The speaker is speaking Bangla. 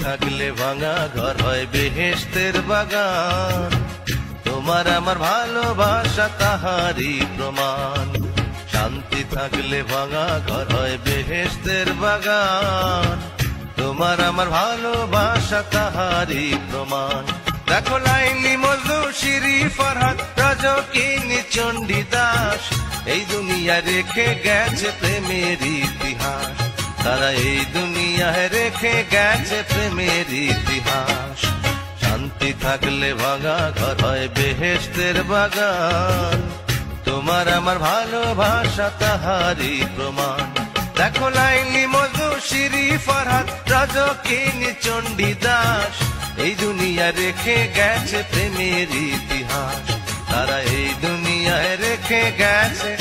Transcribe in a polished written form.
থাকলে ভাঙা ঘর হয় বেহেশতের বাগান। তোমার আমার ভালোবাসা তাহারই প্রমাণ। শান্তি থাকলে ভাঙা ঘর হয় বেহেশতের বাগান। তোমার আমার ভালোবাসা তাহারই প্রমাণ। দেখো লাইলি মজনু শিরি ফরহাদ রজকিনী চণ্ডীদাস, এই দুনিয়া রেখে গেছে প্রেমের ইতিহাস। তারা এই দুনিয়ায় রেখে গেছে প্রেমের ইতিহাস। শান্তি থাকলে ভাঙা ঘর হয় বেহেশতের বাগান। তোমার আমার ভালোবাসা তাহারই প্রমাণ। দেখো লাইলি মজনু শিরি ফরহাদ রজকিনী চণ্ডীদাস, এই দুনিয়া রেখে গেছে প্রেমের ইতিহাস। তারা এই দুনিয়ায় রেখে গেছে